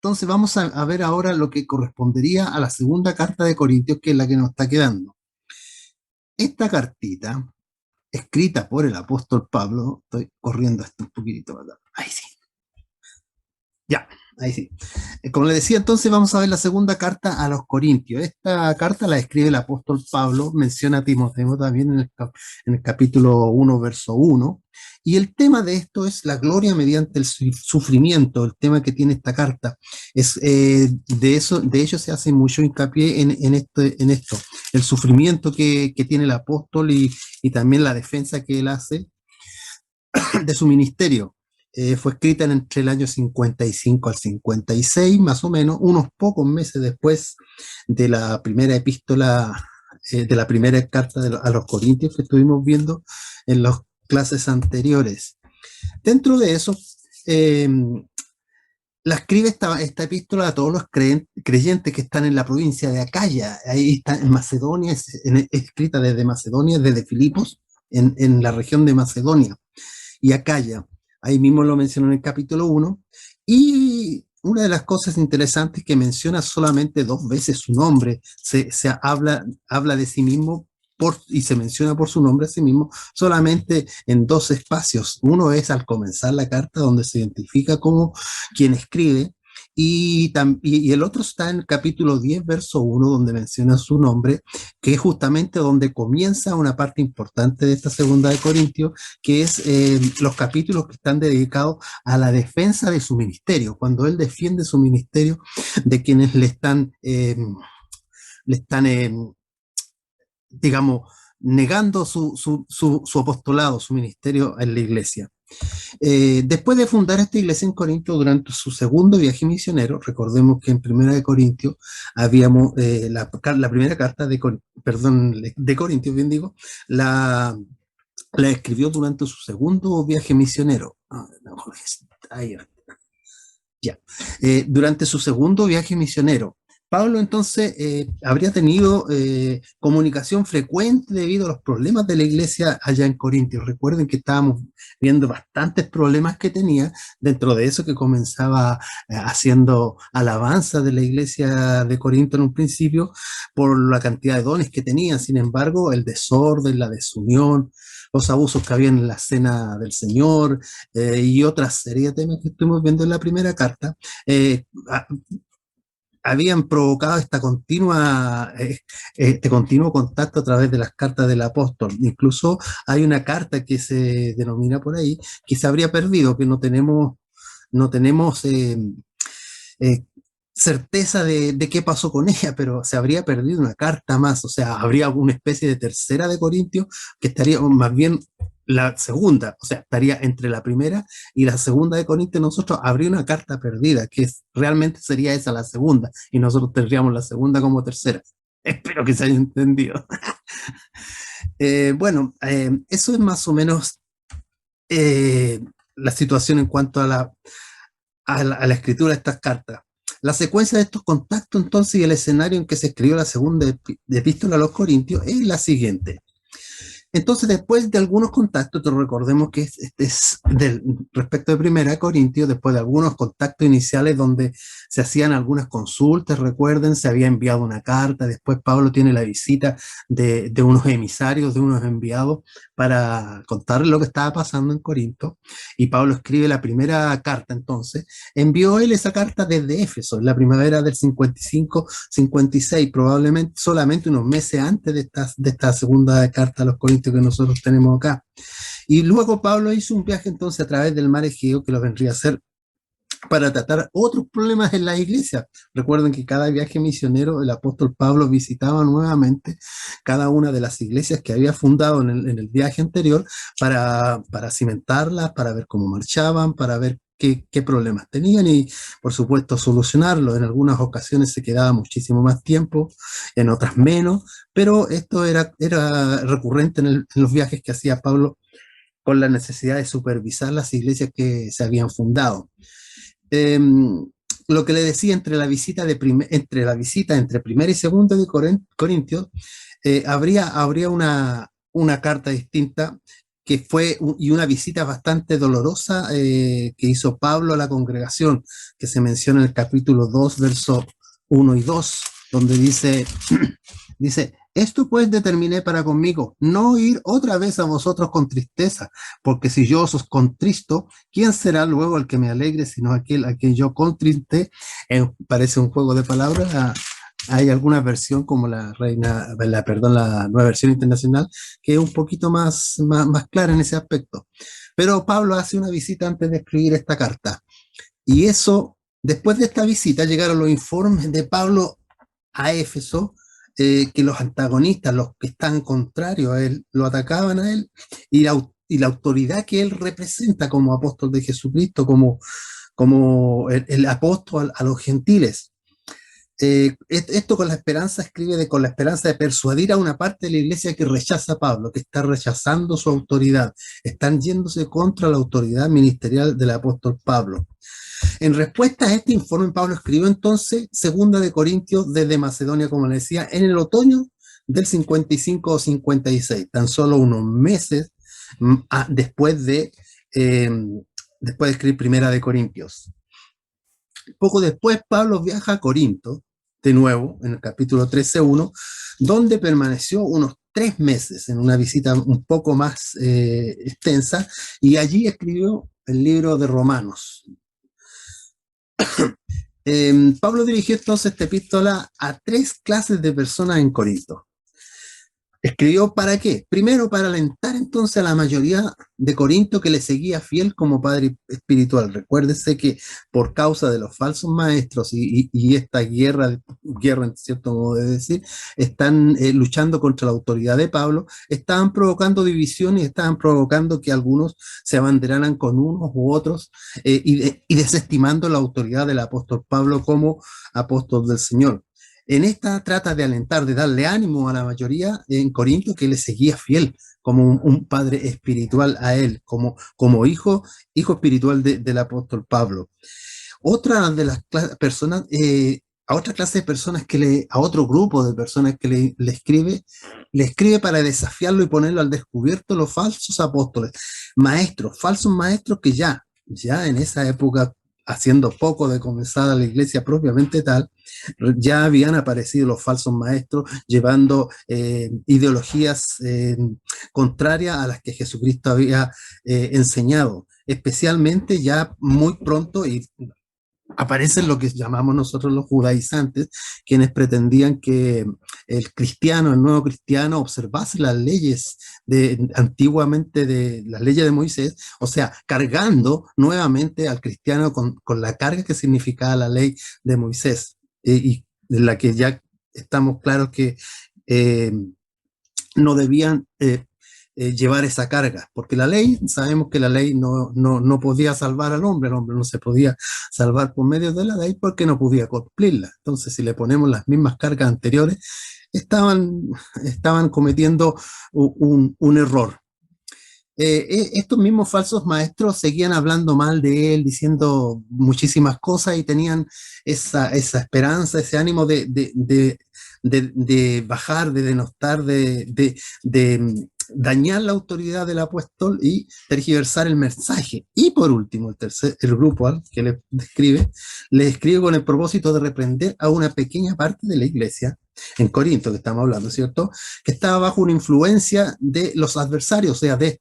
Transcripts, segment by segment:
entonces vamos a ver ahora lo que correspondería a la segunda carta de Corintios, que es la que nos está quedando. Esta cartita, escrita por el apóstol Pablo, estoy corriendo esto un poquitito, ¿verdad? Ahí sí. Ya, ahí sí. Como le decía, entonces vamos a ver la segunda carta a los Corintios. Esta carta la escribe el apóstol Pablo, menciona a Timoteo también en el capítulo 1, verso 1. Y el tema de esto es la gloria mediante el sufrimiento, el tema que tiene esta carta. Es, de ello se hace mucho hincapié en esto, el sufrimiento que tiene el apóstol y también la defensa que él hace de su ministerio. Fue escrita entre el año 55 al 56, más o menos, unos pocos meses después de la primera epístola, de la primera carta a los Corintios que estuvimos viendo en las clases anteriores. Dentro de eso, la escribe esta epístola a todos los creyentes que están en la provincia de Acaya. Ahí está en Macedonia, es escrita desde Macedonia, desde Filipos, en la región de Macedonia y Acaya. Ahí mismo lo mencionó en el capítulo 1. Y una de las cosas interesantes que menciona solamente 2 veces su nombre, se habla de sí mismo y se menciona por su nombre a sí mismo solamente en 2 espacios. Uno es al comenzar la carta, donde se identifica como quien escribe, y el otro está en el capítulo 10, verso 1, donde menciona su nombre, que es justamente donde comienza una parte importante de esta segunda de Corintios, que es los capítulos que están dedicados a la defensa de su ministerio, cuando él defiende su ministerio de quienes digamos, negando su apostolado, su ministerio en la iglesia. Después de fundar esta iglesia en Corinto, durante su segundo viaje misionero, recordemos que en Primera de Corintios habíamos, la primera carta de Corintios, bien digo, la escribió durante su segundo viaje misionero. Ya. Durante su segundo viaje misionero. Pablo entonces habría tenido comunicación frecuente debido a los problemas de la iglesia allá en Corintios. Recuerden que estábamos viendo bastantes problemas que tenía, dentro de eso que comenzaba haciendo alabanza de la iglesia de Corinto en un principio por la cantidad de dones que tenía. Sin embargo, el desorden, la desunión, los abusos que había en la cena del Señor y otra serie de temas que estuvimos viendo en la primera carta, habían provocado este continuo contacto a través de las cartas del apóstol. Incluso hay una carta que se denomina por ahí que se habría perdido, que no tenemos eh, certeza de qué pasó con ella, pero se habría perdido una carta más, o sea, habría una especie de tercera de Corintios que estaría más bien la segunda, o sea, estaría entre la primera y la segunda de Corintios. Nosotros habría una carta perdida, realmente sería esa la segunda, y nosotros tendríamos la segunda como tercera. Espero que se haya entendido. Bueno, eso es más o menos la situación en cuanto a la escritura de estas cartas. La secuencia de estos contactos, entonces, y el escenario en que se escribió la segunda epístola a los Corintios es la siguiente. Entonces, después de algunos contactos, recordemos que respecto de Primera de Corintios, después de algunos contactos iniciales donde se hacían algunas consultas, recuerden, se había enviado una carta, después Pablo tiene la visita de unos emisarios, de unos enviados, para contarle lo que estaba pasando en Corinto, y Pablo escribe la primera carta. Entonces, envió él esa carta desde Éfeso, en la primavera del 55-56, probablemente solamente unos meses antes de esta segunda carta a los Corintios que nosotros tenemos acá. Y luego Pablo hizo un viaje entonces a través del mar Egeo, que lo vendría a ser para tratar otros problemas en la iglesia. Recuerden que cada viaje misionero el apóstol Pablo visitaba nuevamente cada una de las iglesias que había fundado en el viaje anterior para cimentarlas, para ver cómo marchaban, para ver qué problemas tenían y, por supuesto, solucionarlos. En algunas ocasiones se quedaba muchísimo más tiempo, en otras menos, pero esto era recurrente en los viajes que hacía Pablo con la necesidad de supervisar las iglesias que se habían fundado. Lo que le decía entre la visita entre primera y segunda de Corintios, habría una carta distinta que fue y una visita bastante dolorosa que hizo Pablo a la congregación, que se menciona en el capítulo 2, versos 1 y 2, donde dice, dice, esto pues determiné para conmigo, no ir otra vez a vosotros con tristeza, porque si yo os contristo, ¿quién será luego el que me alegre, sino aquel a quien yo contriste? Parece un juego de palabras. Hay alguna versión como la nueva versión internacional, que es un poquito más clara en ese aspecto. Pero Pablo hace una visita antes de escribir esta carta. Y eso, después de esta visita, llegaron los informes de Pablo a Éfeso, que los antagonistas, los que están contrarios a él, lo atacaban a él, y la autoridad que él representa como apóstol de Jesucristo, como el apóstol a los gentiles. Esto con la esperanza, con la esperanza de persuadir a una parte de la iglesia que rechaza a Pablo, que está rechazando su autoridad, están yéndose contra la autoridad ministerial del apóstol Pablo. En respuesta a este informe, Pablo escribió entonces Segunda de Corintios desde Macedonia, como le decía, en el otoño del 55 o 56, tan solo unos meses después de escribir Primera de Corintios. Poco después, Pablo viaja a Corinto, de nuevo, en el capítulo 13:1, donde permaneció unos 3 meses en una visita un poco más extensa, y allí escribió el libro de Romanos. Pablo dirigió entonces esta epístola a 3 clases de personas en Corinto. ¿Escribió para qué? Primero, para alentar entonces a la mayoría de Corinto que le seguía fiel como padre espiritual. Recuérdese que por causa de los falsos maestros y esta guerra, en cierto modo de decir, están luchando contra la autoridad de Pablo, estaban provocando divisiones, estaban provocando que algunos se abanderaran con unos u otros y desestimando la autoridad del apóstol Pablo como apóstol del Señor. En esta trata de alentar, de darle ánimo a la mayoría en Corinto que le seguía fiel como un padre espiritual a él, como hijo espiritual del apóstol Pablo. Otra de las personas, a otra clase de personas a otro grupo de personas que le escribe para desafiarlo y ponerlo al descubierto los falsos apóstoles, falsos maestros que ya en esa época, haciendo poco de comenzada la iglesia propiamente tal, ya habían aparecido los falsos maestros llevando ideologías contrarias a las que Jesucristo había enseñado, especialmente ya muy pronto, y aparecen lo que llamamos nosotros los judaizantes, quienes pretendían que el nuevo cristiano, observase las leyes antiguamente de las leyes de Moisés, o sea, cargando nuevamente al cristiano con la carga que significaba la ley de Moisés, y de la que ya estamos claros que no debían llevar esa carga, porque sabemos que la ley no podía salvar al hombre, el hombre no se podía salvar por medio de la ley porque no podía cumplirla. Entonces, si le ponemos las mismas cargas anteriores, estaban cometiendo un error. Estos mismos falsos maestros seguían hablando mal de él, diciendo muchísimas cosas, y tenían esa esperanza, ese ánimo de bajar, de denostar, de dañar la autoridad del apóstol y tergiversar el mensaje. Y por último, el grupo al que le escribe con el propósito de reprender a una pequeña parte de la iglesia en Corinto, que estamos hablando, ¿cierto?, que estaba bajo una influencia de los adversarios, o sea, de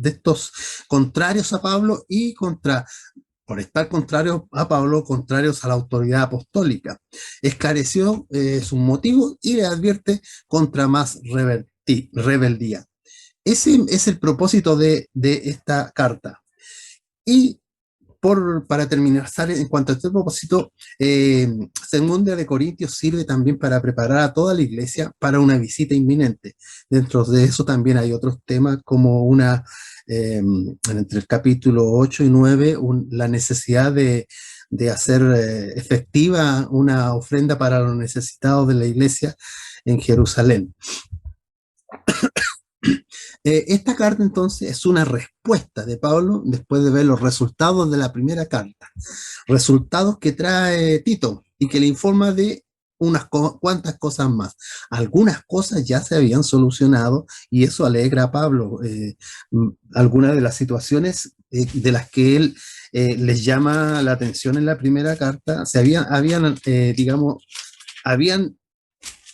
estos contrarios a Pablo y por estar contrarios a Pablo, contrarios a la autoridad apostólica. Esclareció sus motivos y le advierte contra más rebeldía. Ese es el propósito de esta carta. Y para terminar, en cuanto a este propósito, Segunda de Corintios sirve también para preparar a toda la iglesia para una visita inminente. Dentro de eso también hay otros temas como entre el capítulo 8 y 9, la necesidad de hacer efectiva una ofrenda para los necesitados de la iglesia en Jerusalén. Esta carta entonces es una respuesta de Pablo después de ver los resultados de la primera carta, resultados que trae Tito y que le informa de cuantas cosas más. Algunas cosas ya se habían solucionado y eso alegra a Pablo. Algunas de las situaciones de las que él les llama la atención en la primera carta, digamos, habían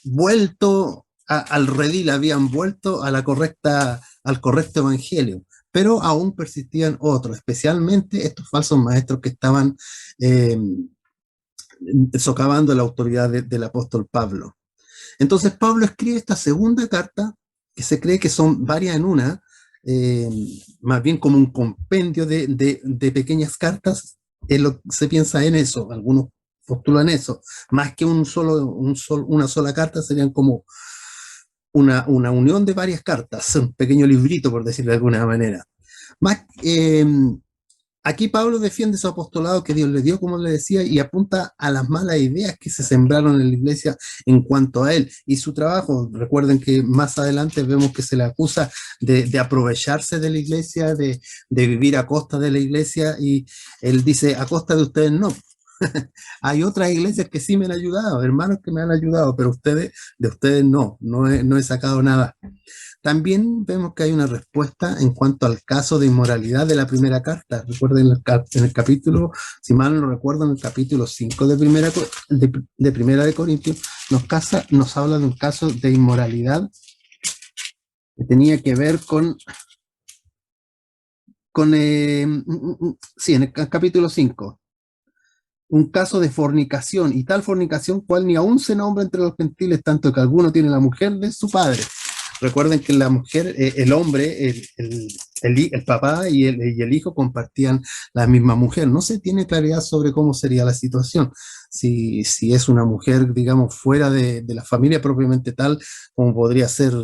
vuelto al redil, habían vuelto a al correcto evangelio, pero aún persistían otros, especialmente estos falsos maestros que estaban eh, socavando la autoridad del apóstol Pablo. Entonces Pablo escribe esta segunda carta, que se cree que son varias en una, eh, más bien como un compendio de pequeñas cartas. Se piensa en eso, algunos postulan eso, más que una sola carta, serían como una unión de varias cartas, un pequeño librito, por decirlo de alguna manera. Más, aquí Pablo defiende su apostolado que Dios le dio, como le decía, y apunta a las malas ideas que se sembraron en la iglesia en cuanto a él y su trabajo. Recuerden que más adelante vemos que se le acusa de aprovecharse de la iglesia, de vivir a costa de la iglesia, y él dice, a costa de ustedes no. Hay otras iglesias que sí me han ayudado, hermanos que me han ayudado, pero de ustedes no he sacado nada. También vemos que hay una respuesta en cuanto al caso de inmoralidad de la primera carta. Recuerden en el capítulo, si mal no recuerdo, en el capítulo 5 de Primera de Corintios, nos habla de un caso de inmoralidad que tenía que ver sí, en el capítulo 5, un caso de fornicación, y tal fornicación cual ni aún se nombra entre los gentiles, tanto que alguno tiene la mujer de su padre. Recuerden que la mujer, el hombre, el papá y el hijo compartían la misma mujer. No se tiene claridad sobre cómo sería la situación. Si es una mujer, digamos, fuera de la familia propiamente tal, como podría ser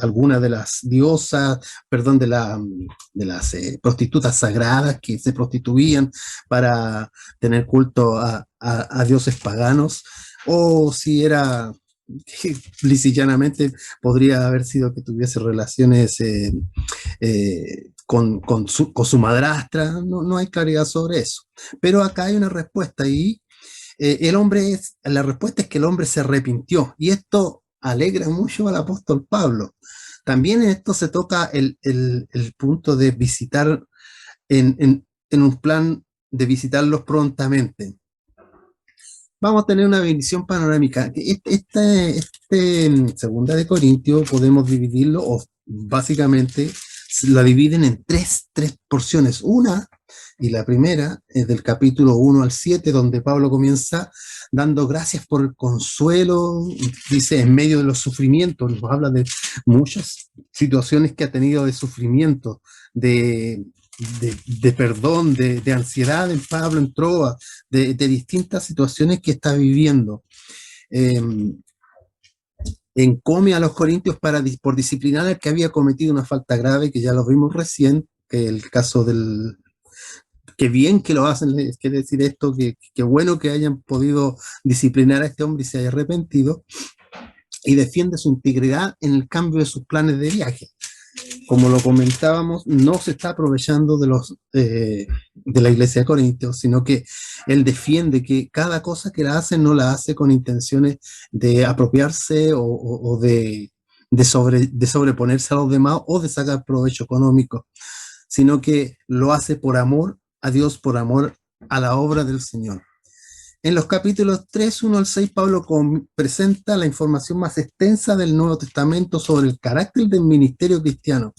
alguna de las diosas, perdón, de las prostitutas sagradas que se prostituían para tener culto a dioses paganos, o si era que lisillánamente podría haber sido que tuviese relaciones con su madrastra. No hay claridad sobre eso. Pero acá hay una respuesta y la respuesta es que el hombre se arrepintió, y esto alegra mucho al apóstol Pablo. También en esto se toca el punto de visitar en un plan de visitarlos prontamente. Vamos a tener una visión panorámica. Segunda de Corintios podemos dividirlo, o básicamente la dividen en tres porciones. Una, y la primera, es del capítulo 1 al 7, donde Pablo comienza dando gracias por el consuelo, dice, en medio de los sufrimientos. Nos habla de muchas situaciones que ha tenido de sufrimiento, de perdón, de ansiedad en Pablo, en Troa, de distintas situaciones que está viviendo. Encome a los corintios por disciplinar al que había cometido una falta grave, que ya lo vimos recién, que el caso del... Qué bien que lo hacen, quiere decir esto, que bueno que hayan podido disciplinar a este hombre y se haya arrepentido, y defiende su integridad en el cambio de sus planes de viaje. Como lo comentábamos, no se está aprovechando de la iglesia de Corintios, sino que él defiende que cada cosa que la hace no la hace con intenciones de apropiarse o de sobreponerse a los demás o de sacar provecho económico, sino que lo hace por amor a Dios, por amor a la obra del Señor. En los capítulos 3, 1 al 6, Pablo presenta la información más extensa del Nuevo Testamento sobre el carácter del ministerio cristiano.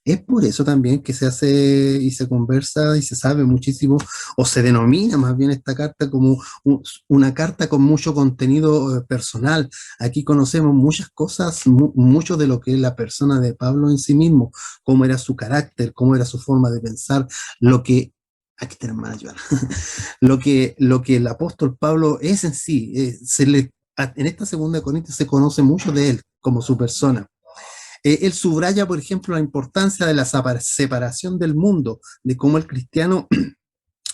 Es por eso también que se hace y se conversa y se sabe muchísimo, o se denomina más bien esta carta como una carta con mucho contenido personal. Aquí conocemos muchas cosas, mucho de lo que es la persona de Pablo en sí mismo, cómo era su carácter, cómo era su forma de pensar, lo que... Aquí está hermana Joana. Lo que el apóstol Pablo es en sí. En esta segunda de Corintios se conoce mucho de él como su persona. Él subraya, por ejemplo, la importancia de la separación del mundo, de cómo el cristiano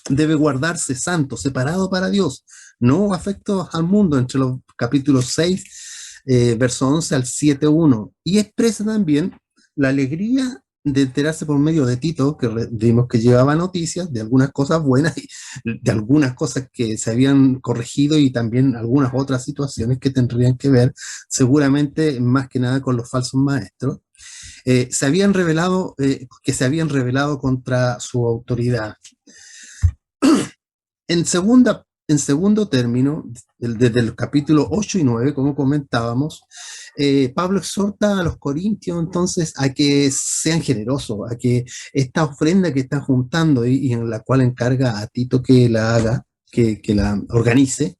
debe guardarse santo, separado para Dios, no afecto al mundo, entre los capítulos 6, verso 11 al 7.1. Y expresa también la alegría de enterarse por medio de Tito, que vimos que llevaba noticias de algunas cosas buenas y de algunas cosas que se habían corregido y también algunas otras situaciones que tendrían que ver seguramente más que nada con los falsos maestros. Que se habían revelado contra su autoridad. En segundo término, desde el capítulo 8 y 9, como comentábamos, Pablo exhorta a los corintios entonces a que sean generosos, a que esta ofrenda que están juntando y en la cual encarga a Tito que la haga, que la organice,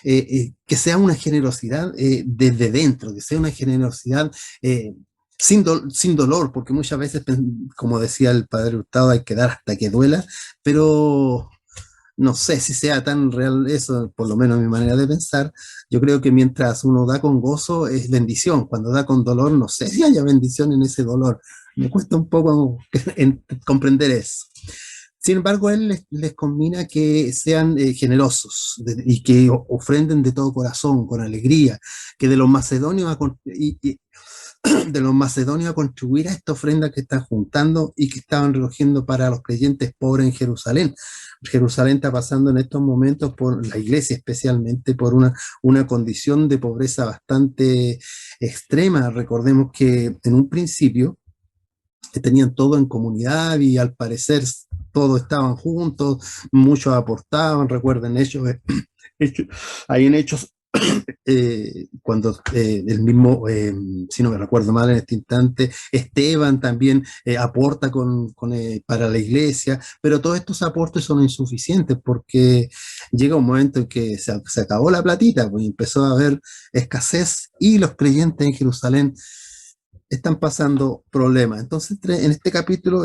que sea una generosidad desde dentro, que sea una generosidad sin dolor, porque muchas veces, como decía el padre Hurtado, hay que dar hasta que duela, pero no sé si sea tan real eso, por lo menos mi manera de pensar. Yo creo que mientras uno da con gozo es bendición, cuando da con dolor no sé si haya bendición en ese dolor. Me cuesta un poco comprender eso. Sin embargo, él les combina que sean generosos y que ofrenden de todo corazón, con alegría, que de los macedonios de los macedonios a contribuir a esta ofrenda que están juntando y que estaban recogiendo para los creyentes pobres en Jerusalén. Jerusalén está pasando en estos momentos, por la iglesia especialmente, por una condición de pobreza bastante extrema. Recordemos que en un principio tenían todo en comunidad y al parecer todos estaban juntos, muchos aportaban. Recuerden, hay en Hechos cuando el mismo, si no me recuerdo mal en este instante, Esteban también aporta para la iglesia, pero todos estos aportes son insuficientes porque llega un momento en que se acabó la platita, pues empezó a haber escasez y los creyentes en Jerusalén están pasando problemas. Entonces, en este capítulo,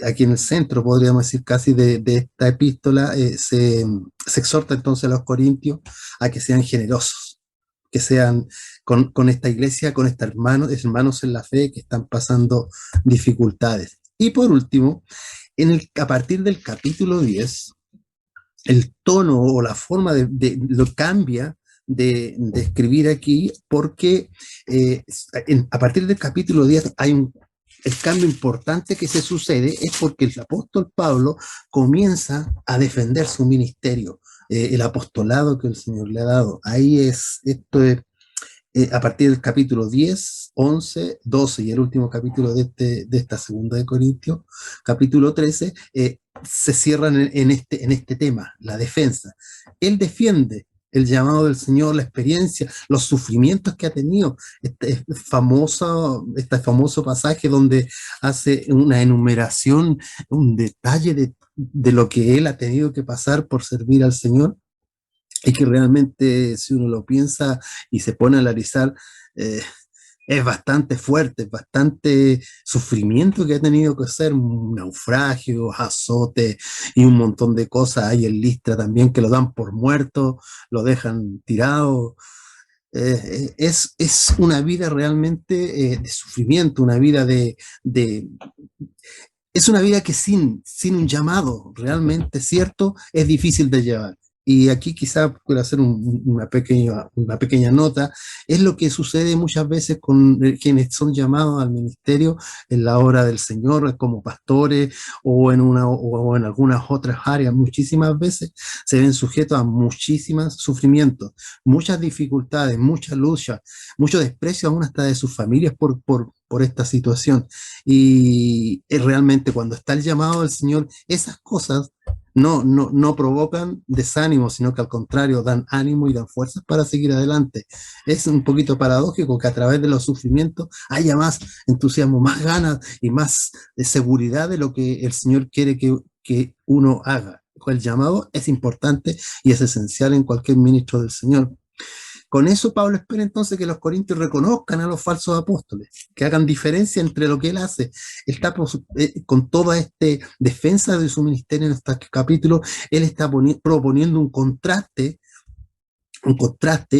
aquí en el centro, podríamos decir casi de esta epístola, se exhorta entonces a los corintios a que sean generosos, que sean con esta iglesia, con estos hermanos en la fe que están pasando dificultades. Y por último, a partir del capítulo 10, el tono o la forma lo cambia de escribir aquí, porque a partir del capítulo 10 el cambio importante que se sucede es porque el apóstol Pablo comienza a defender su ministerio, el apostolado que el Señor le ha dado. Esto es a partir del capítulo 10, 11, 12 y el último capítulo de esta segunda de Corintios, capítulo 13, se cierran en este tema, la defensa. Él defiende el llamado del Señor, la experiencia, los sufrimientos que ha tenido. Este famoso pasaje donde hace una enumeración, un detalle de lo que él ha tenido que pasar por servir al Señor, y que realmente, si uno lo piensa y se pone a analizar, eh, es bastante fuerte, bastante sufrimiento que ha tenido que hacer, naufragios, azotes y un montón de cosas. Hay en Listra también que lo dan por muerto, lo dejan tirado. Es una vida realmente de sufrimiento, una vida es una vida que sin un llamado realmente cierto es difícil de llevar. Y aquí quizá quiero hacer una pequeña nota, es lo que sucede muchas veces con quienes son llamados al ministerio en la obra del Señor, como pastores o en algunas otras áreas. Muchísimas veces se ven sujetos a muchísimos sufrimientos, muchas dificultades, mucha lucha, mucho desprecio aún hasta de sus familias por esta situación. Y realmente cuando está el llamado del Señor, esas cosas no provocan desánimo, sino que al contrario, dan ánimo y dan fuerzas para seguir adelante. Es un poquito paradójico que a través de los sufrimientos haya más entusiasmo, más ganas y más seguridad de lo que el Señor quiere que uno haga. El llamado es importante y es esencial en cualquier ministro del Señor. Con eso Pablo espera entonces que los corintios reconozcan a los falsos apóstoles, que hagan diferencia entre lo que él hace. Él está con toda esta defensa de su ministerio en este capítulo, él está proponiendo un contraste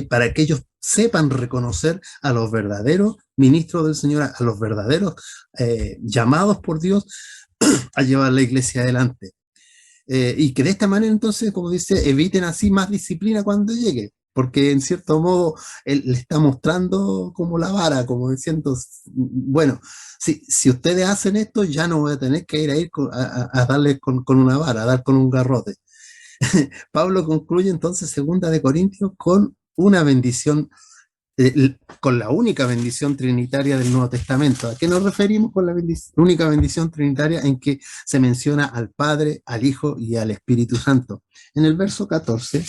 para que ellos sepan reconocer a los verdaderos ministros del Señor, a los verdaderos llamados por Dios a llevar la iglesia adelante. Y que de esta manera entonces, como dice, eviten así más disciplina cuando llegue. porque en cierto modo él le está mostrando como la vara, como diciendo, bueno, si ustedes hacen esto, ya no voy a tener que ir a a darles con una vara, a dar con un garrote. Pablo concluye entonces Segunda de Corintios con una bendición, con la única bendición trinitaria del Nuevo Testamento. ¿A qué nos referimos con la única bendición trinitaria en que se menciona al Padre, al Hijo y al Espíritu Santo? En el verso 14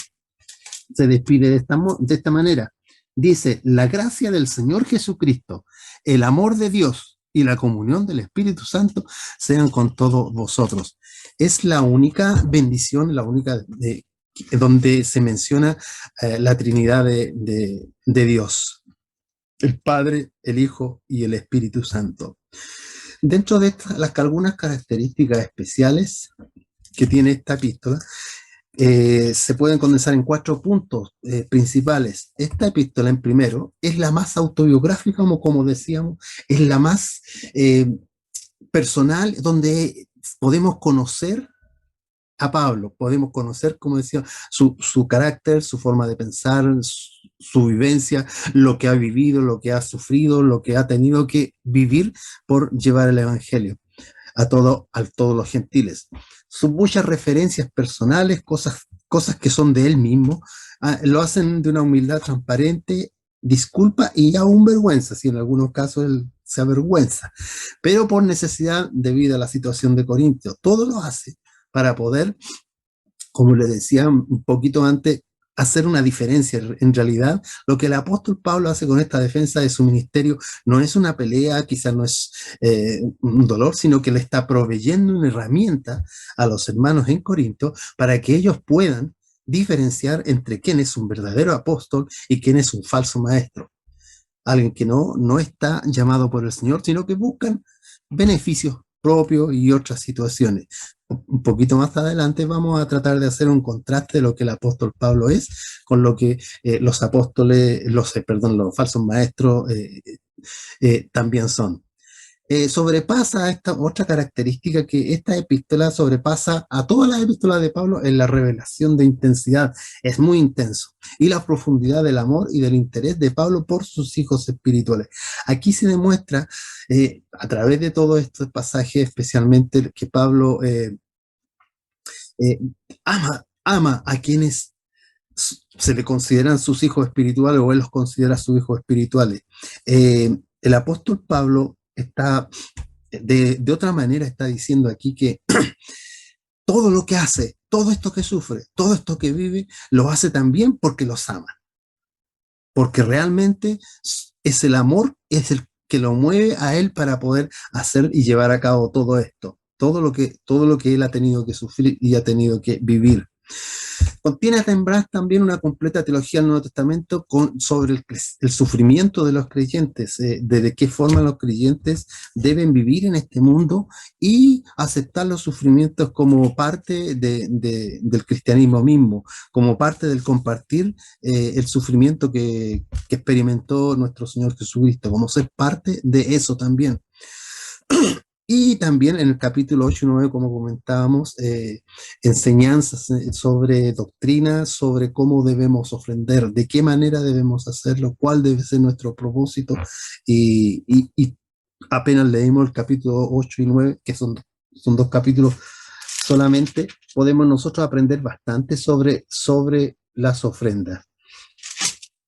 se despide de esta manera. Dice, la gracia del Señor Jesucristo, el amor de Dios y la comunión del Espíritu Santo sean con todos vosotros. Es la única bendición, la única donde se menciona la Trinidad de Dios, el Padre, el Hijo y el Espíritu Santo. Dentro de estas, algunas características especiales que tiene esta epístola, se pueden condensar en 4 puntos principales. Esta epístola, en primero, es la más autobiográfica, como decíamos, es la más personal, donde podemos conocer a Pablo, podemos conocer, como decía, su carácter, su forma de pensar, su vivencia, lo que ha vivido, lo que ha sufrido, lo que ha tenido que vivir por llevar el Evangelio a todos los gentiles. Son muchas referencias personales, cosas que son de él mismo, lo hacen de una humildad transparente, disculpa y aún vergüenza, si en algunos casos él se avergüenza, pero por necesidad debido a la situación de Corintio. Todo lo hace para poder, como le decía un poquito antes, hacer una diferencia. En realidad, lo que el apóstol Pablo hace con esta defensa de su ministerio no es una pelea, quizás no es un dolor, sino que le está proveyendo una herramienta a los hermanos en Corinto para que ellos puedan diferenciar entre quién es un verdadero apóstol y quién es un falso maestro. Alguien que no está llamado por el Señor, sino que buscan beneficios propios y otras situaciones. Un poquito más adelante vamos a tratar de hacer un contraste de lo que el apóstol Pablo es con lo que los apóstoles, los falsos maestros también son. Sobrepasa esta otra característica, que esta epístola sobrepasa a todas las epístolas de Pablo en la revelación de intensidad. Es muy intenso. Y la profundidad del amor y del interés de Pablo por sus hijos espirituales. Aquí se demuestra a través de todo este pasaje, especialmente que Pablo eh, ama a quienes se le consideran sus hijos espirituales, o él los considera sus hijos espirituales. El apóstol Pablo está, de otra manera, está diciendo aquí que todo lo que hace, todo esto que sufre, todo esto que vive, lo hace también porque los ama. Porque realmente es el amor, es el que lo mueve a él para poder hacer y llevar a cabo todo esto. Todo lo que él ha tenido que sufrir y ha tenido que vivir. Contiene además también una completa teología del Nuevo Testamento sobre el sufrimiento de los creyentes, de qué forma los creyentes deben vivir en este mundo y aceptar los sufrimientos como parte del cristianismo mismo, como parte del compartir el sufrimiento que experimentó nuestro Señor Jesucristo, como ser parte de eso también. Y también en el capítulo 8 y 9, como comentábamos, enseñanzas sobre doctrina, sobre cómo debemos ofrendar, de qué manera debemos hacerlo, cuál debe ser nuestro propósito. Y apenas leímos el capítulo 8 y 9, que son 2 capítulos solamente, podemos nosotros aprender bastante sobre las ofrendas.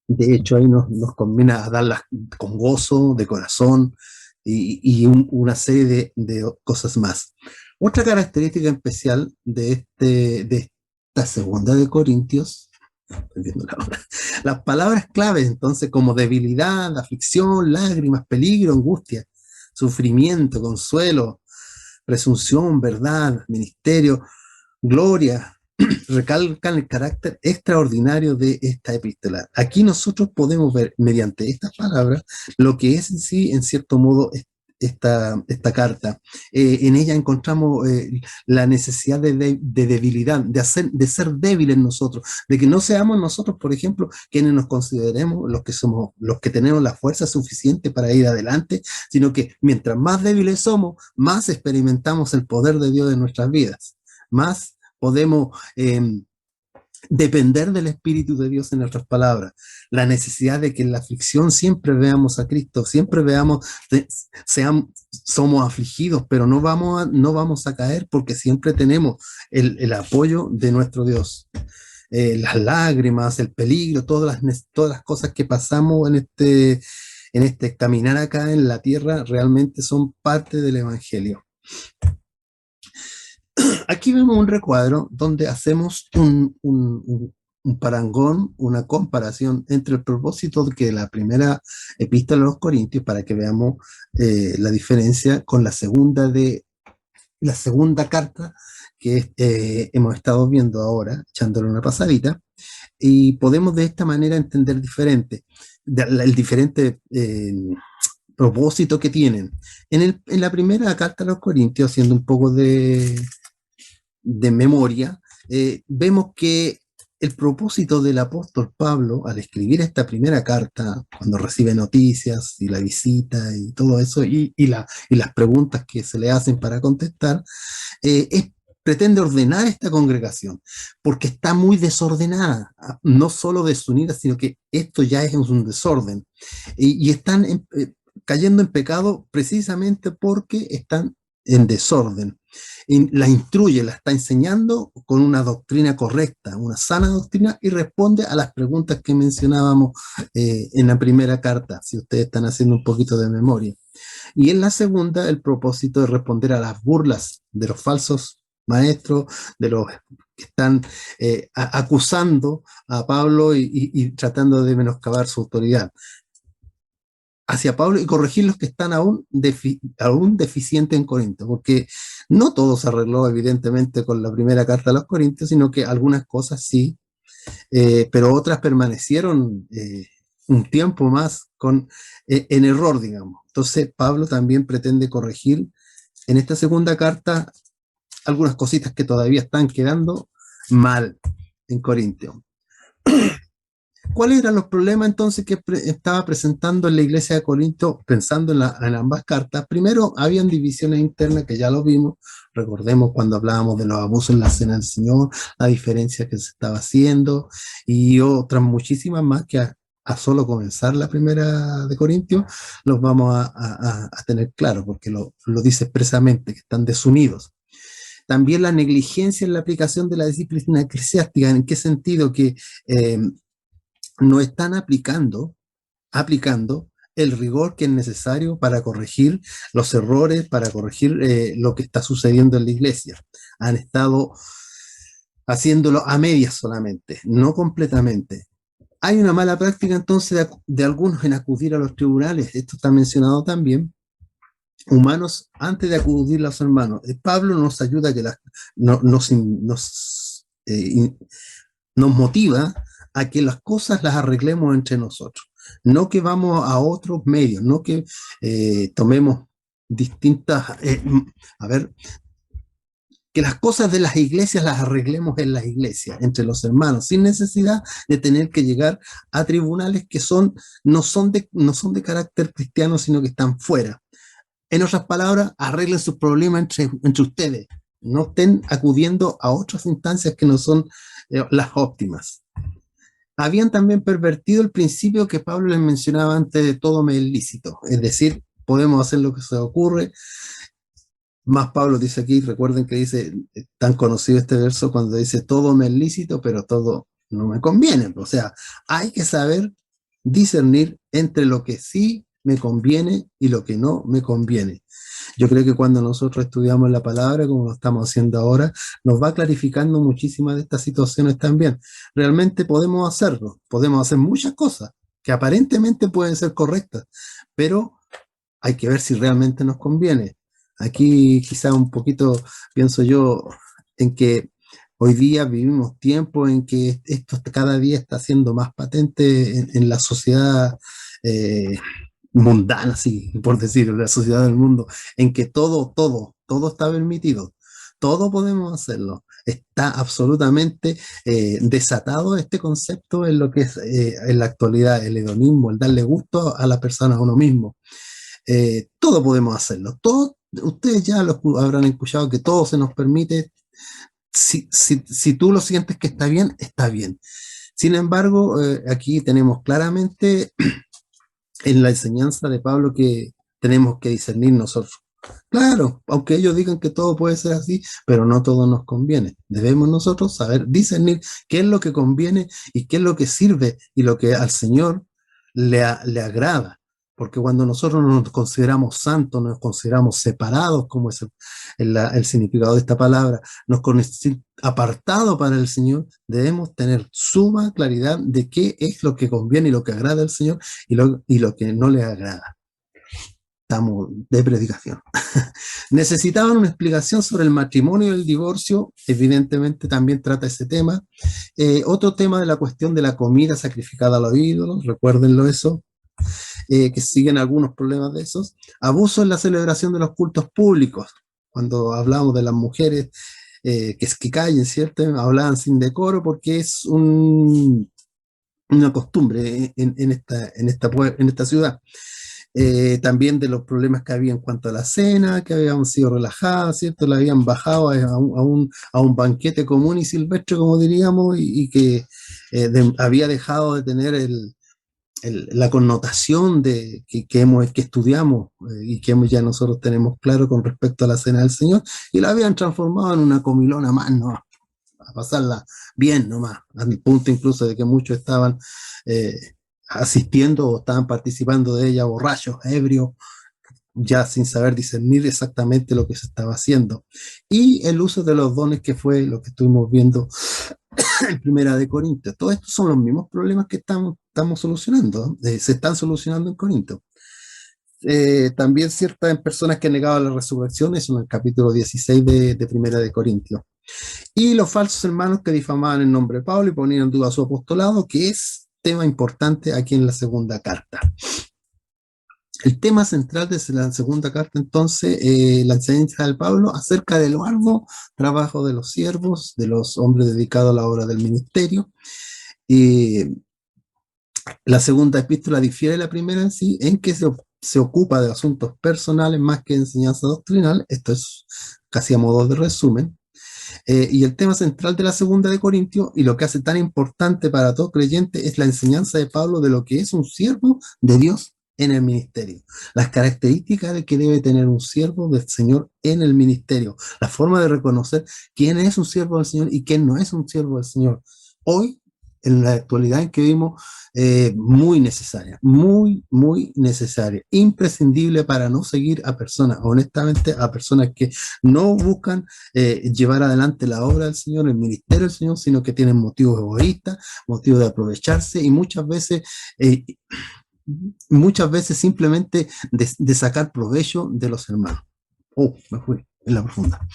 De hecho, ahí nos conviene a darlas con gozo, de corazón, y una serie de cosas más. Otra característica especial de esta segunda de Corintios, estoy viendo la hora, las palabras claves, entonces, como debilidad, aflicción, lágrimas, peligro, angustia, sufrimiento, consuelo, presunción, verdad, ministerio, gloria, recalcan el carácter extraordinario de esta epístola. Aquí nosotros podemos ver mediante estas palabras lo que es en sí, en cierto modo, esta carta. En ella encontramos la necesidad de debilidad, de ser débiles nosotros, de que no seamos nosotros, por ejemplo, quienes nos consideremos los que tenemos la fuerza suficiente para ir adelante, sino que mientras más débiles somos, más experimentamos el poder de Dios en nuestras vidas, más podemos depender del Espíritu de Dios en otras palabras, la necesidad de que en la aflicción siempre veamos a Cristo, siempre veamos, somos afligidos, pero no vamos a caer porque siempre tenemos el apoyo de nuestro Dios. Las lágrimas, el peligro, todas las cosas que pasamos en este caminar acá en la tierra realmente son parte del Evangelio. Aquí vemos un recuadro donde hacemos un parangón, una comparación entre el propósito de la primera epístola a los Corintios, para que veamos la diferencia con la segunda carta que hemos estado viendo ahora, echándole una pasadita, y podemos de esta manera entender el diferente propósito que tienen. En la primera carta a los Corintios, haciendo un poco de memoria, vemos que el propósito del apóstol Pablo al escribir esta primera carta, cuando recibe noticias y la visita y todo eso, y las preguntas que se le hacen para contestar, pretende ordenar esta congregación, porque está muy desordenada, no solo desunida, sino que esto ya es un desorden, y están cayendo en pecado precisamente porque están en desorden. La instruye, la está enseñando con una doctrina correcta, una sana doctrina, y responde a las preguntas que mencionábamos en la primera carta, si ustedes están haciendo un poquito de memoria. Y en la segunda, el propósito de responder a las burlas de los falsos maestros, de los que están acusando a Pablo y tratando de menoscabar su autoridad hacia Pablo, y corregir los que están aún deficientes en Corinto, porque no todo se arregló evidentemente con la primera carta a los Corintios, sino que algunas cosas sí, pero otras permanecieron un tiempo más en error, digamos. Entonces Pablo también pretende corregir en esta segunda carta algunas cositas que todavía están quedando mal en Corintio. ¿Cuáles eran los problemas entonces que estaba presentando en la iglesia de Corinto, pensando en ambas cartas? Primero, habían divisiones internas que ya lo vimos, recordemos cuando hablábamos de los abusos en la cena del Señor, la diferencia que se estaba haciendo, y otras muchísimas más que a solo comenzar la primera de Corintios los vamos a tener claro, porque lo dice expresamente, que están desunidos. También la negligencia en la aplicación de la disciplina eclesiástica. ¿En qué sentido? Que no están aplicando el rigor que es necesario para corregir los errores, para corregir lo que está sucediendo en la iglesia. Han estado haciéndolo a medias solamente, no completamente. Hay una mala práctica entonces de algunos en acudir a los tribunales, esto está mencionado también, humanos antes de acudir a los hermanos. Pablo nos ayuda a que nos motiva a que las cosas las arreglemos entre nosotros, no que vamos a otros medios, no que tomemos distintas, que las cosas de las iglesias las arreglemos en las iglesias, entre los hermanos, sin necesidad de tener que llegar a tribunales que no son de carácter cristiano, sino que están fuera. En otras palabras, arreglen sus problemas entre ustedes, no estén acudiendo a otras instancias que no son las óptimas. Habían también pervertido el principio que Pablo les mencionaba antes de todo me es lícito, es decir, podemos hacer lo que se ocurre. Más Pablo dice aquí, recuerden que dice, tan conocido este verso cuando dice todo me es lícito, pero todo no me conviene. O sea, hay que saber discernir entre lo que sí me conviene y lo que no me conviene. Yo creo que cuando nosotros estudiamos la palabra, como lo estamos haciendo ahora, nos va clarificando muchísimas de estas situaciones también. Realmente podemos hacerlo, podemos hacer muchas cosas que aparentemente pueden ser correctas, pero hay que ver si realmente nos conviene. Aquí quizá un poquito pienso yo en que hoy día vivimos tiempos en que esto cada día está siendo más patente en la sociedad mundana, así por decirlo, la sociedad del mundo, en que todo está permitido, todo podemos hacerlo. Está absolutamente desatado este concepto en lo que es en la actualidad el hedonismo, el darle gusto a la persona, a uno mismo. Todo podemos hacerlo, todo, ustedes ya lo habrán escuchado que todo se nos permite, si tú lo sientes que está bien, está bien. Sin embargo, aquí tenemos claramente en la enseñanza de Pablo que tenemos que discernir nosotros. Claro, aunque ellos digan que todo puede ser así, pero no todo nos conviene. Debemos nosotros saber discernir qué es lo que conviene y qué es lo que sirve y lo que al Señor le agrada. Porque cuando nosotros nos consideramos santos, nos consideramos separados, como es el significado de esta palabra, nos consideramos apartados para el Señor, debemos tener suma claridad de qué es lo que conviene y lo que agrada al Señor y lo que no le agrada. Estamos de predicación. Necesitaban una explicación sobre el matrimonio y el divorcio, evidentemente también trata ese tema. Otro tema de la cuestión de la comida sacrificada a los ídolos, recuérdenlo eso, que siguen algunos problemas de esos. Abuso en la celebración de los cultos públicos, cuando hablamos de las mujeres que callen, ¿cierto? Hablaban sin decoro porque es una costumbre en esta ciudad. También de los problemas que había en cuanto a la cena, que habían sido relajadas, ¿cierto? La habían bajado a un banquete común y silvestre, como diríamos, y que había dejado de tener la connotación que estudiamos y que ya nosotros tenemos claro con respecto a la cena del Señor, y la habían transformado en una comilona más, ¿no? A pasarla bien nomás, al punto incluso de que muchos estaban asistiendo o estaban participando de ella borrachos, ebrios, ya sin saber discernir exactamente lo que se estaba haciendo. Y el uso de los dones, que fue lo que estuvimos viendo en Primera de Corintios. Todos estos son los mismos problemas que estamos solucionando, se están solucionando en Corinto. También ciertas personas que negaban la resurrección, eso en el capítulo 16 de Primera de Corintios. Y los falsos hermanos que difamaban el nombre de Pablo y ponían en duda su apostolado, que es tema importante aquí en la segunda carta. El tema central de la segunda carta, entonces, la enseñanza de Pablo acerca del arduo trabajo de los siervos, de los hombres dedicados a la obra del ministerio. La segunda epístola difiere de la primera en sí, en que se ocupa de asuntos personales más que de enseñanza doctrinal. Esto es casi a modo de resumen. Y el tema central de la segunda de Corintios, y lo que hace tan importante para todo creyente, es la enseñanza de Pablo de lo que es un siervo de Dios en el ministerio. Las características de que debe tener un siervo del Señor en el ministerio. La forma de reconocer quién es un siervo del Señor y quién no es un siervo del Señor. Hoy, en la actualidad en que vivimos, muy necesaria, muy necesaria, imprescindible para no seguir a personas, honestamente, a personas que no buscan llevar adelante la obra del Señor, el ministerio del Señor, sino que tienen motivos egoístas, motivos de aprovecharse y muchas veces simplemente de sacar provecho de los hermanos. Me fui en la profunda.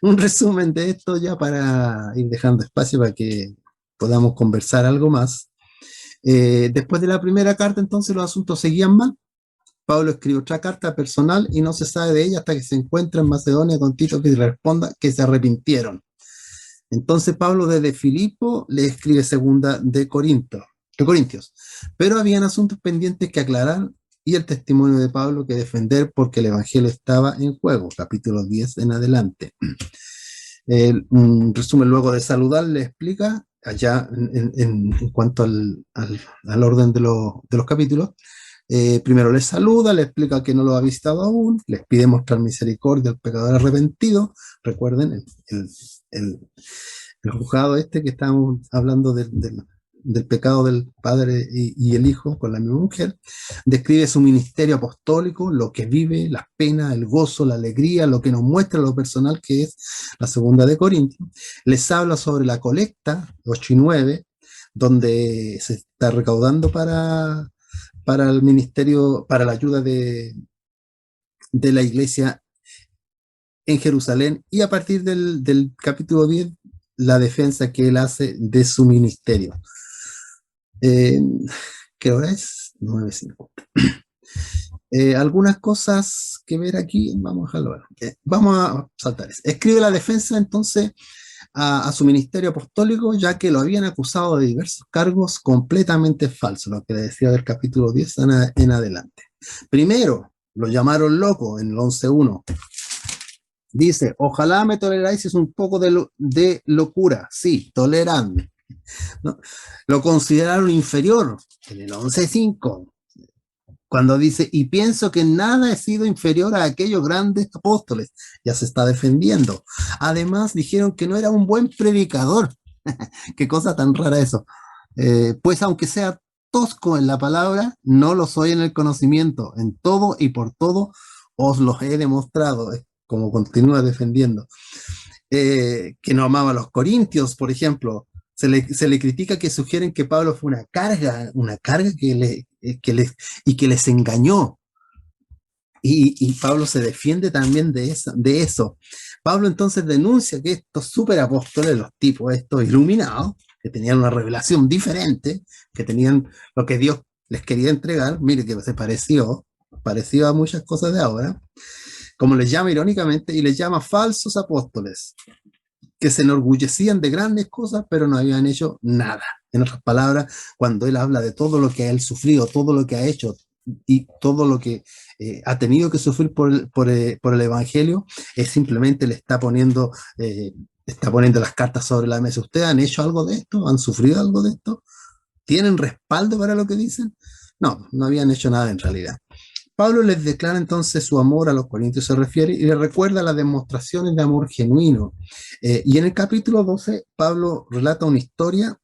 Un resumen de esto ya para ir dejando espacio para que podamos conversar algo más. Después de la primera carta, entonces los asuntos seguían mal. Pablo escribe otra carta personal y no se sabe de ella hasta que se encuentra en Macedonia con Tito que responda que se arrepintieron. Entonces Pablo desde Filipo le escribe segunda de Corintios. Pero habían asuntos pendientes que aclarar y el testimonio de Pablo que defender porque el evangelio estaba en juego, capítulo 10 en adelante. Un resumen luego de saludar le explica allá en cuanto al orden de los capítulos. Primero les saluda, le explica que no lo ha visitado aún, les pide mostrar misericordia al pecador arrepentido. Recuerden el juzgado que estábamos hablando del pecado del padre y el hijo con la misma mujer. Describe su ministerio apostólico, lo que vive, las penas, el gozo, la alegría, lo que nos muestra lo personal que es la segunda de Corintios. Les habla sobre la colecta, 8 y 9, donde se está recaudando para el ministerio, para la ayuda de la iglesia en Jerusalén, y a partir del capítulo 10, la defensa que él hace de su ministerio. ¿Qué hora es? 9:50. Algunas cosas que ver aquí, vamos a dejarlo. Vamos a saltar eso. Escribe la defensa entonces a su ministerio apostólico, ya que lo habían acusado de diversos cargos completamente falsos, lo que le decía del capítulo 10 en adelante. Primero, lo llamaron loco en el 11:1. Dice, ojalá me toleráis un poco de locura. Sí, toleradme, ¿no? Lo consideraron inferior en el 11.5, cuando dice, y pienso que nada he sido inferior a aquellos grandes apóstoles. Ya se está defendiendo. Además, dijeron que no era un buen predicador. Qué cosa tan rara eso. Pues aunque sea tosco en la palabra, no lo soy en el conocimiento. En todo y por todo os los he demostrado. Como continúa defendiendo. Que no amaba a los corintios, por ejemplo. Se le critica que sugieren que Pablo fue una carga que les engañó. Y Pablo se defiende también de eso. Pablo entonces denuncia que estos superapóstoles, los tipos estos iluminados, que tenían una revelación diferente, que tenían lo que Dios les quería entregar, mire que se pareció a muchas cosas de ahora, como les llama irónicamente, y les llama falsos apóstoles, que se enorgullecían de grandes cosas, pero no habían hecho nada. En otras palabras, cuando él habla de todo lo que él sufrido, todo lo que ha hecho y todo lo que ha tenido que sufrir por el Evangelio, es simplemente está poniendo las cartas sobre la mesa. ¿Ustedes han hecho algo de esto? ¿Han sufrido algo de esto? ¿Tienen respaldo para lo que dicen? No, no habían hecho nada en realidad. Pablo les declara entonces su amor a los corintios, se refiere y les recuerda las demostraciones de amor genuino. Y en el capítulo 12, Pablo relata una historia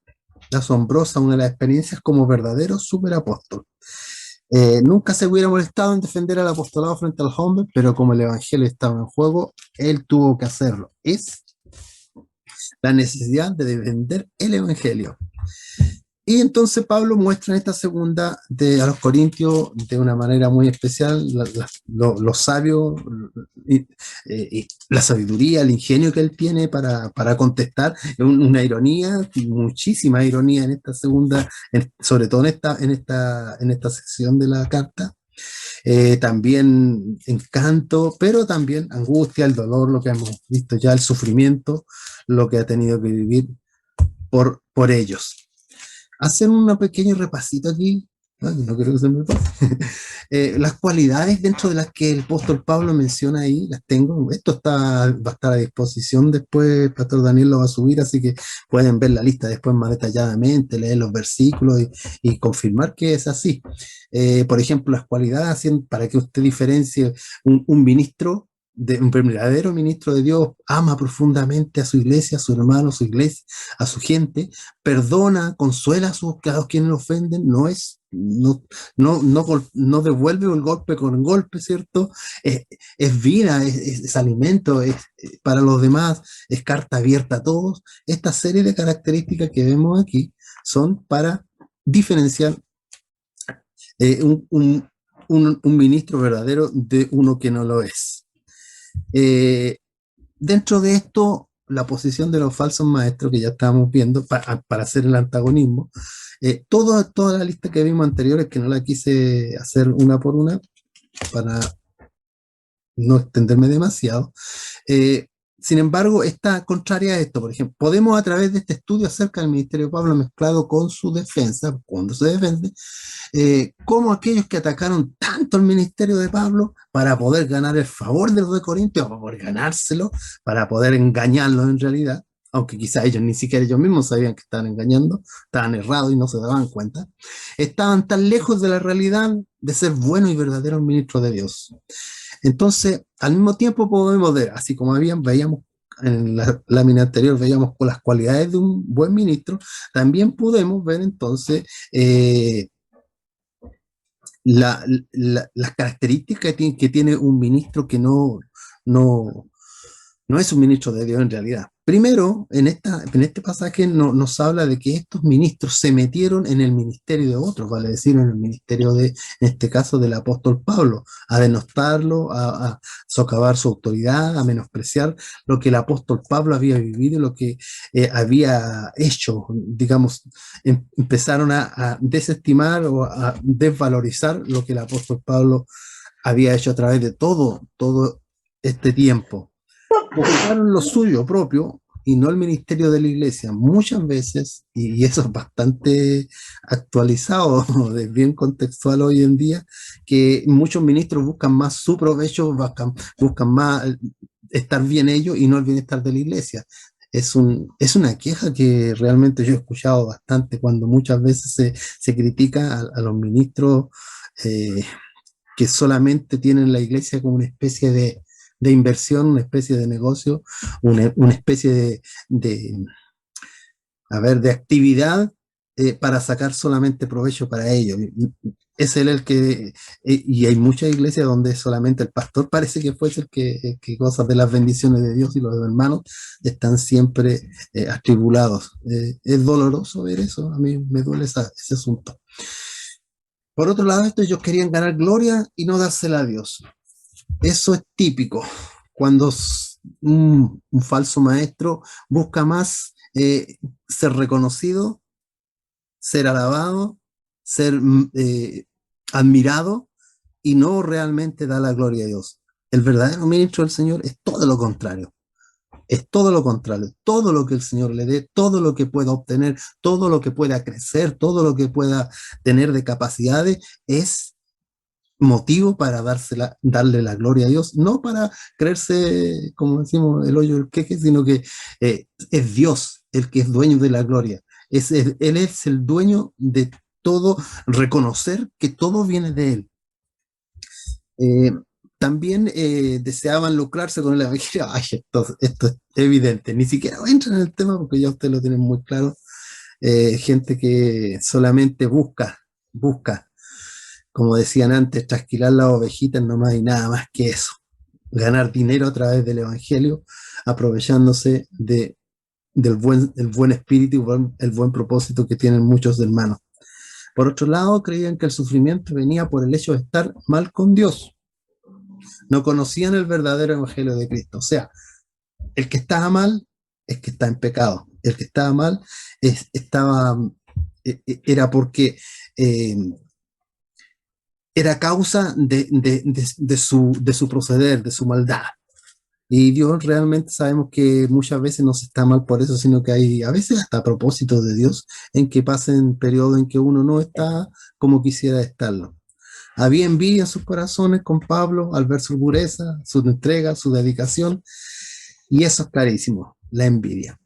asombrosa, una de las experiencias como verdadero superapóstol. Nunca se hubiera molestado en defender al apostolado frente a los hombres, pero como el evangelio estaba en juego, él tuvo que hacerlo. Es la necesidad de defender el evangelio. Y entonces Pablo muestra en esta segunda a los Corintios de una manera muy especial lo sabio, la sabiduría, el ingenio que él tiene para contestar. Una ironía, muchísima ironía en esta segunda, sobre todo en esta sección de la carta. También encanto, pero también angustia, el dolor, lo que hemos visto ya, el sufrimiento, lo que ha tenido que vivir por ellos. Hacer un pequeño repasito aquí, no creo que se me pase. Las cualidades dentro de las que el apóstol Pablo menciona ahí, las tengo. Esto va a estar a disposición después, Pastor Daniel lo va a subir, así que pueden ver la lista después más detalladamente, leer los versículos y confirmar que es así. Por ejemplo, las cualidades para que usted diferencie un ministro un verdadero ministro de Dios, ama profundamente a su iglesia, a su hermano, a su iglesia, a su gente, perdona, consuela a los quienes lo ofenden, no devuelve el golpe con golpe, ¿cierto? Es vida, es alimento, es para los demás, es carta abierta a todos. Esta serie de características que vemos aquí son para diferenciar un ministro verdadero de uno que no lo es. Dentro de esto, la posición de los falsos maestros que ya estábamos viendo para hacer el antagonismo, toda la lista que vimos anteriores, que no la quise hacer una por una para no extenderme demasiado, sin embargo, está contraria a esto. Por ejemplo, podemos a través de este estudio acerca del ministerio de Pablo mezclado con su defensa, cuando se defiende, como aquellos que atacaron tanto el ministerio de Pablo para poder ganar el favor de los de Corintios, para poder ganárselo, para poder engañarlos en realidad, aunque quizá ni siquiera ellos mismos sabían que estaban engañando, estaban errados y no se daban cuenta, estaban tan lejos de la realidad de ser buenos y verdaderos ministros de Dios. Entonces, al mismo tiempo podemos ver, así como veíamos en la lámina anterior, veíamos con las cualidades de un buen ministro, también podemos ver entonces las características que tiene un ministro que no, no es un ministro de Dios en realidad. Primero, en este pasaje nos habla de que estos ministros se metieron en el ministerio de otros, vale decir, en el ministerio en este caso, del apóstol Pablo, a denostarlo, a socavar su autoridad, a menospreciar lo que el apóstol Pablo había vivido, lo que había hecho, digamos, empezaron a desestimar o a desvalorizar lo que el apóstol Pablo había hecho a través de todo este tiempo. Buscaron lo suyo propio y no el ministerio de la iglesia muchas veces, y eso es bastante actualizado, es bien contextual hoy en día, que muchos ministros buscan más su provecho, buscan más estar bien ellos y no el bienestar de la iglesia. Es una queja que realmente yo he escuchado bastante cuando muchas veces se critica a los ministros eh, que solamente tienen la iglesia como una especie de inversión, una especie de negocio, una especie de, a ver, de actividad para sacar solamente provecho para ellos. Es él el que, y hay muchas iglesias donde solamente el pastor parece que fuese el que goza de las bendiciones de Dios y los hermanos están siempre atribulados. Es doloroso ver eso, a mí me duele ese asunto. Por otro lado, ellos querían ganar gloria y no dársela a Dios. Eso es típico. Cuando un falso maestro busca más ser reconocido, ser alabado, ser admirado y no realmente da la gloria a Dios. El verdadero ministro del Señor es todo lo contrario. Es todo lo contrario. Todo lo que el Señor le dé, todo lo que pueda obtener, todo lo que pueda crecer, todo lo que pueda tener de capacidades es motivo para darle la gloria a Dios, no para creerse, como decimos, el hoyo del queje, sino que es Dios el que es dueño de la gloria. Él es el dueño de todo, reconocer que todo viene de Él. Eh, también deseaban lucrarse con el evangelio. Ay, esto es evidente, ni siquiera entran en el tema porque ya ustedes lo tienen muy claro. Gente que solamente busca, como decían antes, trasquilar las ovejitas nomás y nada más que eso. Ganar dinero a través del evangelio, aprovechándose el buen espíritu y el buen propósito que tienen muchos hermanos. Por otro lado, creían que el sufrimiento venía por el hecho de estar mal con Dios. No conocían el verdadero evangelio de Cristo. O sea, el que estaba mal es que está en pecado. El que estaba mal era porque era causa de su proceder, de su maldad. Y Dios realmente sabemos que muchas veces no se está mal por eso, sino que hay a veces hasta a propósito de Dios en que pasen periodos en que uno no está como quisiera estarlo. Había envidia en sus corazones con Pablo al ver su pureza, su entrega, su dedicación, y eso es clarísimo, la envidia.